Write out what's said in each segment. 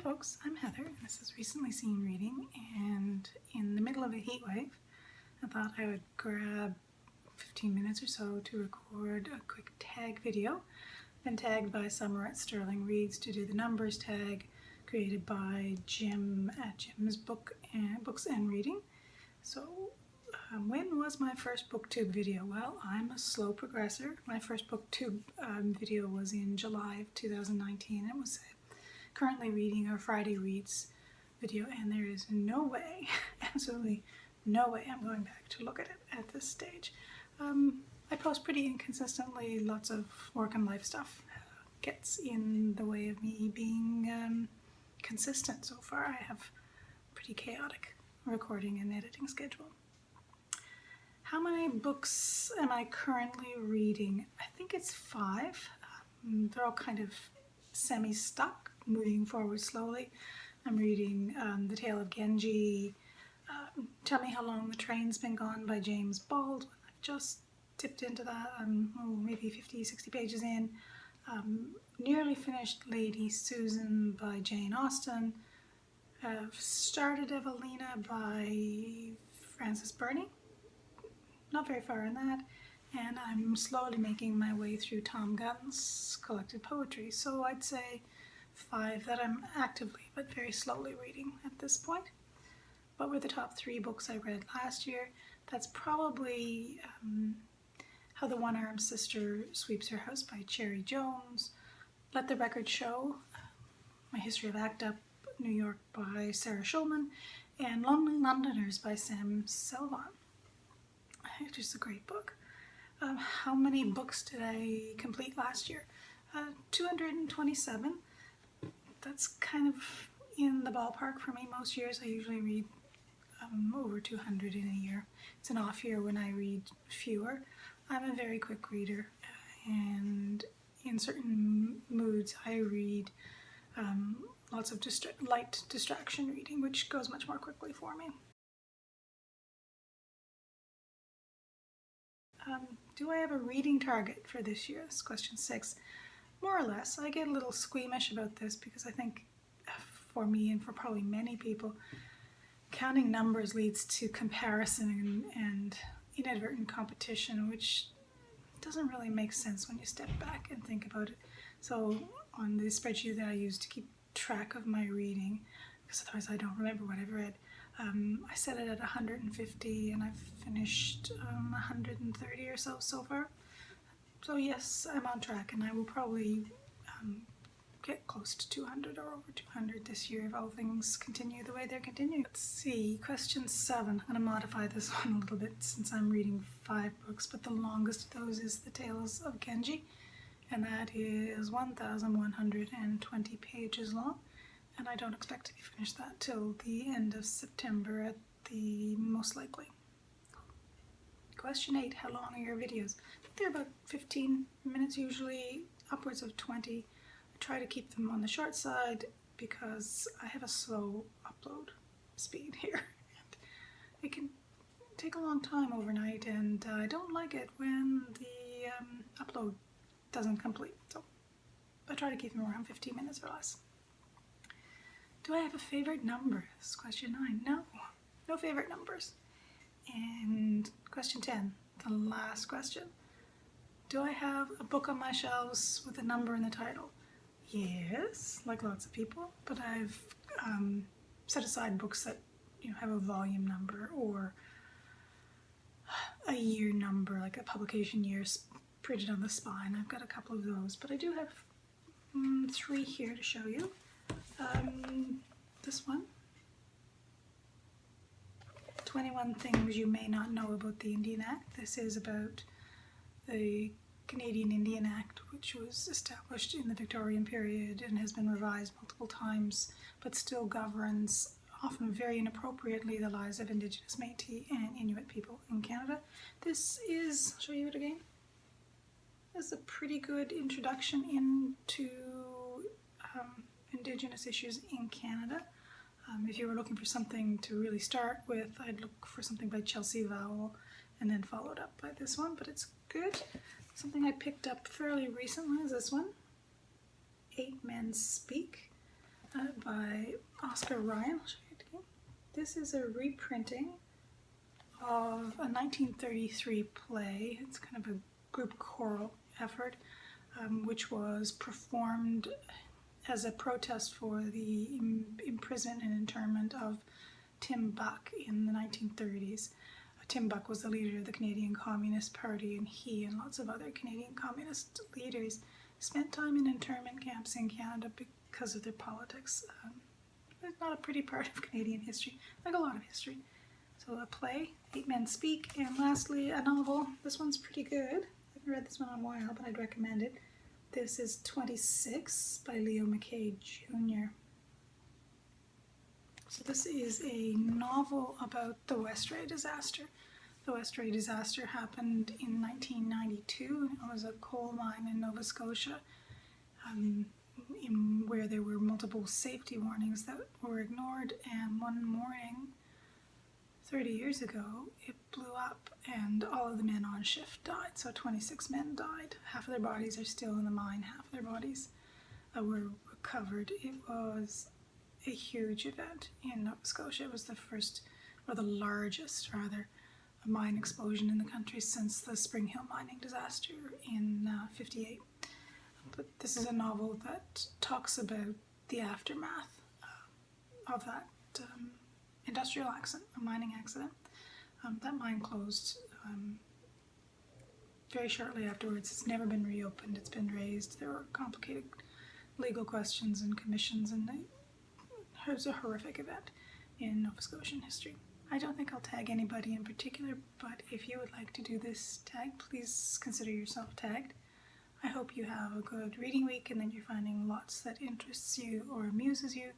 folks, I'm Heather, and this is Recently Seen Reading, and in the middle of a heat wave, I thought I would grab 15 minutes or so to record a quick tag video. I've been tagged by Summer at Sterling Reads to do the numbers tag created by Jim at Jim's Books and Reading. So when was my first Booktube video? Well, I'm a slow progressor. My first Booktube video was in July of 2019. It was currently reading our Friday Reads video, and there is no way, absolutely no way I'm going back to look at it at this stage. I post pretty inconsistently. Lots of work and life stuff gets in the way of me being consistent. So far I have a pretty chaotic recording and editing schedule. How many books am I currently reading? I think it's 5. They're all kind of semi-stuck, moving forward slowly. I'm reading The Tale of Genji, Tell Me How Long the Train's Been Gone by James Baldwin. I've just dipped into that. I'm maybe 50, 60 pages in. Nearly finished Lady Susan by Jane Austen. I've started Evelina by Frances Burney. Not very far in that. And I'm slowly making my way through Thom Gunn's collected poetry. So I'd say 5 that I'm actively but very slowly reading at this point. What were the top 3 books I read last year? That's probably How the One-Armed Sister Sweeps Her House by Cheri Jones, Let the Record Show, My History of ACT UP, New York by Sarah Schulman, and Lonely Londoners by Selvon, which is a great book. How many books did I complete last year? 227. That's kind of in the ballpark for me. Most years I usually read over 200 in a year. It's an off year when I read fewer. I'm a very quick reader, and in certain moods I read lots of light distraction reading, which goes much more quickly for me. Do I have a reading target for this year? That's question 6. More or less. I get a little squeamish about this because I think for me and for probably many people, counting numbers leads to comparison and inadvertent competition, which doesn't really make sense when you step back and think about it. So on the spreadsheet that I use to keep track of my reading, because otherwise I don't remember what I've read, I set it at 150 and I've finished 130 or so far. So yes, I'm on track, and I will probably get close to 200 or over 200 this year if all things continue the way they're continuing. Let's see, question 7. I'm going to modify this one a little bit since I'm reading 5 books, but the longest of those is The Tales of Genji, and that is 1,120 pages long. And I don't expect to be finished that till the end of September at the most likely. Question 8, how long are your videos? I think they're about 15 minutes, usually upwards of 20. I try to keep them on the short side because I have a slow upload speed here. And it can take a long time overnight, and I don't like it when the upload doesn't complete. So I try to keep them around 15 minutes or less. Do I have a favorite number? This is question 9. No favorite numbers. And question 10, the last question. Do I have a book on my shelves with a number in the title? Yes, like lots of people, but I've set aside books that have a volume number or a year number, like a publication year printed on the spine. I've got a couple of those, but I do have 3 here to show you. This one, 21 Things You May Not Know About the Indian Act. This is about the Canadian Indian Act, which was established in the Victorian period and has been revised multiple times, but still governs, often very inappropriately, the lives of Indigenous, Métis and Inuit people in Canada. This is, I'll show you it again. This is a pretty good introduction into Indigenous issues in Canada. If you were looking for something to really start with, I'd look for something by Chelsea Vowel and then followed up by this one, but it's good. Something I picked up fairly recently is this one, 8 Men Speak by Oscar Ryan. I'll show you it again. This is a reprinting of a 1933 play. It's kind of a group choral effort, which was performed as a protest for the imprisonment and internment of Tim Buck in the 1930s. Tim Buck was the leader of the Canadian Communist Party, and he and lots of other Canadian Communist leaders spent time in internment camps in Canada because of their politics. It's not a pretty part of Canadian history, like a lot of history. So a play, 8 Men Speak, and lastly a novel. This one's pretty good. I haven't read this one in a while, but I'd recommend it. This is 26 by Leo Mckay Jr. So this is a novel about the Westray disaster. The Westray disaster happened in 1992. It was a coal mine in Nova Scotia where there were multiple safety warnings that were ignored, and one morning 30 years ago it blew up and all of the men on shift died. So 26 men died. Half of their bodies are still in the mine, half of their bodies were recovered. It was a huge event in Nova Scotia. It was the first, or the largest rather, mine explosion in the country since the Spring Hill mining disaster in '58. But this is a novel that talks about the aftermath of that industrial accident, a mining accident. That mine closed very shortly afterwards. It's never been reopened. It's been razed. There were complicated legal questions and commissions, and it was a horrific event in Nova Scotian history. I don't think I'll tag anybody in particular, but if you would like to do this tag, please consider yourself tagged. I hope you have a good reading week and that you're finding lots that interests you or amuses you,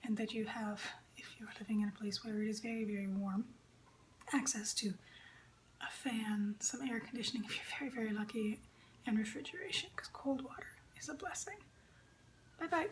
and that you have, if you're living in a place where it is very, very warm, access to a fan, some air conditioning if you're very, very lucky, and refrigeration, because cold water is a blessing. Bye-bye.